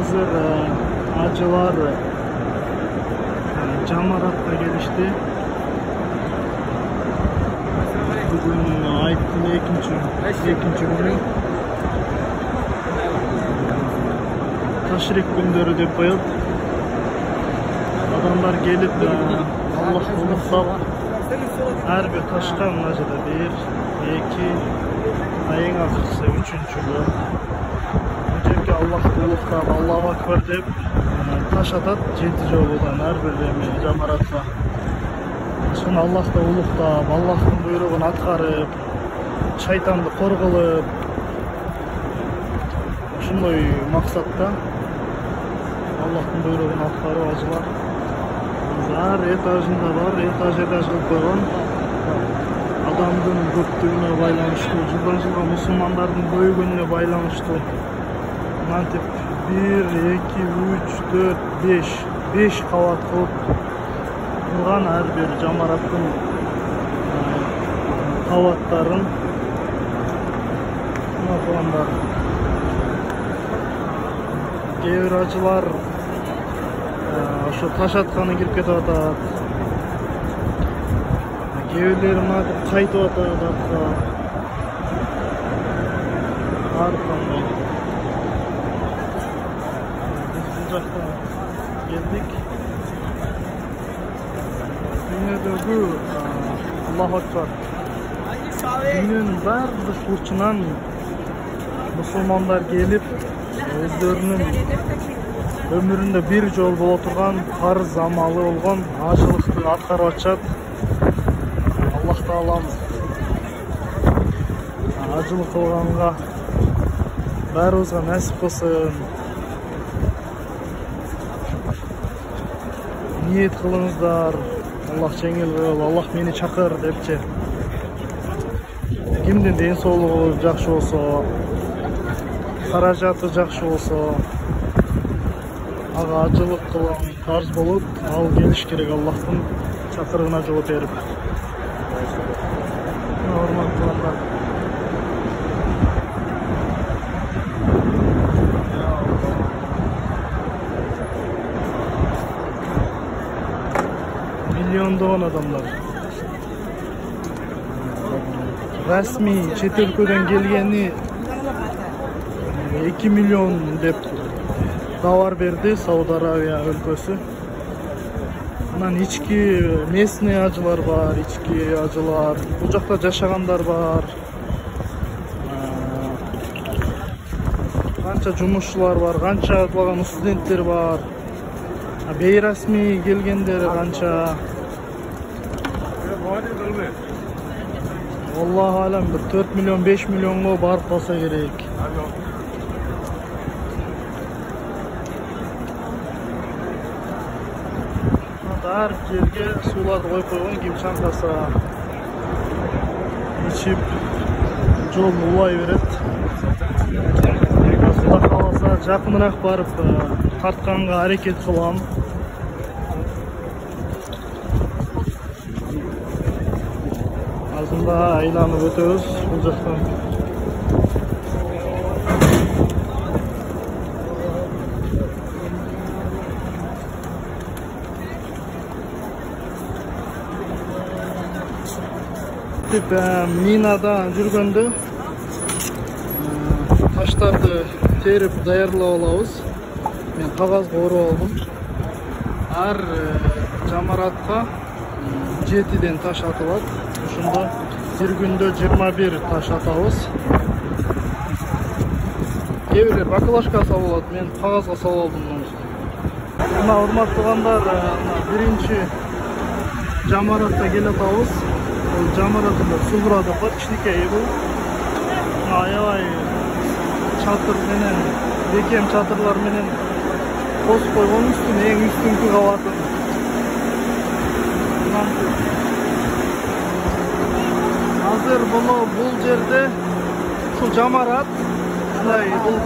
Hazır acılar Jamarat'a gelişti. Bugün ayıttın ikinci günü. Taşrik günleri de koyup adamlar gelip Allah uluqsap her bir taşkan acıda 1, 2, ayın akısı 3-cü. Öncelikle Allah uluqsap Allahu Akbar deyip taş atat 7 yoludan her bir Jamarat'a. Sonra Allah da uluqtap, Allah'ın buyruğunu atkarıp, şeytanды korgulup, şunday maksatda Allah'ın buyruğunu atkarıp acılar. Her etajında var, etaj kılıp koygan. Adamdın köptüğüne baylanıştı, жылдан musulmandардын көйгөнүнө байланыштуу. Mantip 1, 2, 3, 4, 5 кабат кылып турган ар бир Жамараттын кабаттарын кылгандар. Кээ бир ажылар ошо таш атканы кирип кетип атат. Кээ бирлери мынтип кайтып атат. Ар кандай. Биз бул жакта келдик. Dünyadagi Allahu Akbar. Dünyanın bardıq burçundan musulmanlar gelip özlerinin ömründe bir jol боло турган farz amalı olgan acılıkты atkарып атышат. Allah Taala'mız acılık kılганга баарыбызга насип кылсын. Niyet kılыңыздар. Allah жеңил кыл, Allah мени чакыр депчи. Кимдин ден соолугу жакшы болсо, каражаты жакшы болсо, ага ажылык кылып карыз болуп, ал келиш керек Аллахтын чакырыгына жооп берип. Урматтуулар. Milyondoğun adamlar. Resmi çet ülkeden gelgeni 2 milyon dep davar verdi Saudi Arabia ülkesi. Bundan içki mesne acılar var, içki acılar, bu jakta жашагандар var. Kança жумушчулар var, kança atılgan studentler var. Beyresmi gelgenleri kança. Vallahi alem bir 4 milyon 5 milyonga barıp kalsa gerek. Her yerge sular koyup koygan kim çantasa içip jol ulay beret. Suda kalasa jakыныраак barıp tartkanга hareket kılam. Azında aylanıp ötөбүз бул жактан. Minada жүргөндө таштарды терип даярдап алабыз. Мен кагазга оруп алдым. Ар Жамаратка 7ден таш атылат. Ошондо бир күндө 21 таш атабыз. Кээ бирлер баклажка салып алат, мен кагазга салып алдым. Мына урматтуулар, биринчи Жамаратка келе атабыз. Бул Жамараттын Субра деп бар, кичинекей бул. Аябай чатыр менен, бекем чатырлар менен косуп койгон үстүн эң үстүнкү кабатын. Hazır bul жерде ушул Жамарат мындай бул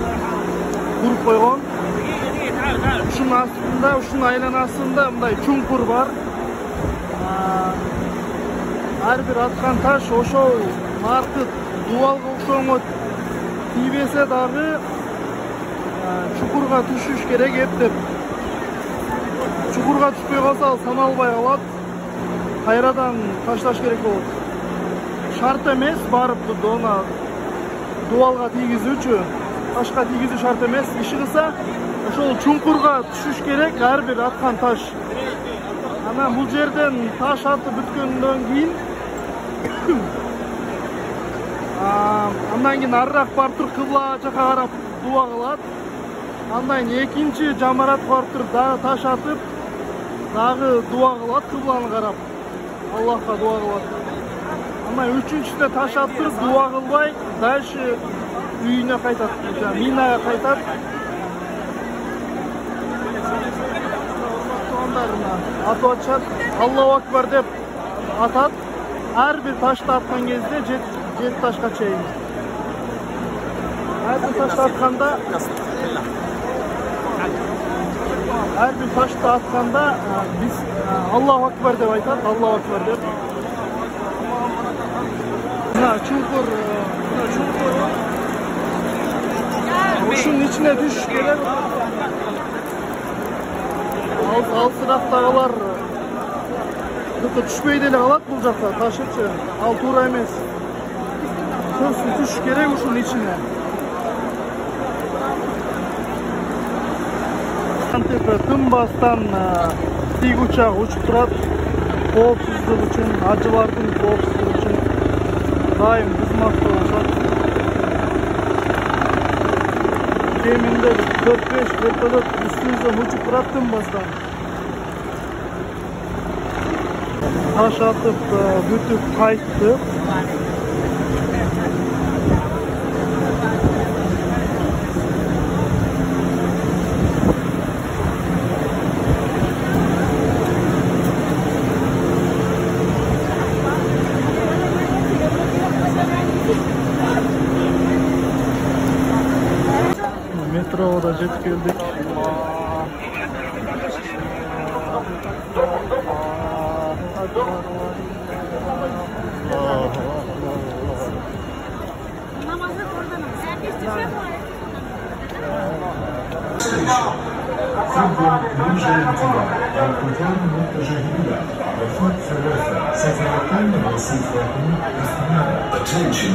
куруп койгон. Ушунун астында, ушунун айланасында мындай чуңкур бар. Ар бир аткан таш ошол маркыт дубалга окшоңо тийбесе дагы çukurga düşüş gerek eптеп. Çukurga düşpey kalsa sanalbay kalat. Kayradan taşlaş gerek bolot. Şart emes barıp turdu ona dualga тийгизүүчү, ташка тийгизүү шарт эмес. Иши кылса, ошол чуңкурга түшүш керек ар бир аткан таш. Анан бул жерден таш атып бүткөндөн кийин андан кийин арыраак барып туруп кыбла жака карап дуа кылат. Андан кийин экинчи жамаратка барып туруп дагы таш атып, дагы дуа кылат кыбланы карап. Аллахка дуа кылат. Анан үчүнчүсүнө таш атып туруп дуа кылбай, дальше үйүнө кайтат, минага кайтат. Атып атышат, Аллаху акбар деп атат. Ар бир ташты аткан кезде 7 ташка чейин. Ар бир ташты атканда биз Аллаху акбар деп айтат, Аллаху акбар деп. Мына чуңкур, ушунун ичине түшүш керек. Алсырактагылар түшпөй деле калат бул жакта, ташычы. Ал туура эмес. Сөзсүз түшүш керек ушунун ичине. Антеп тынбастан тик учак учуп турат. Коопсуздук үчүн, ажылардын коопсуздугу үчүн дайым кызматта болушат. Кеминде 4-5 вертолет үстүбүздөн учуп турат тынбастан. Таш атып бүтүп кайттык. Metroga da жетип келдик. Attention.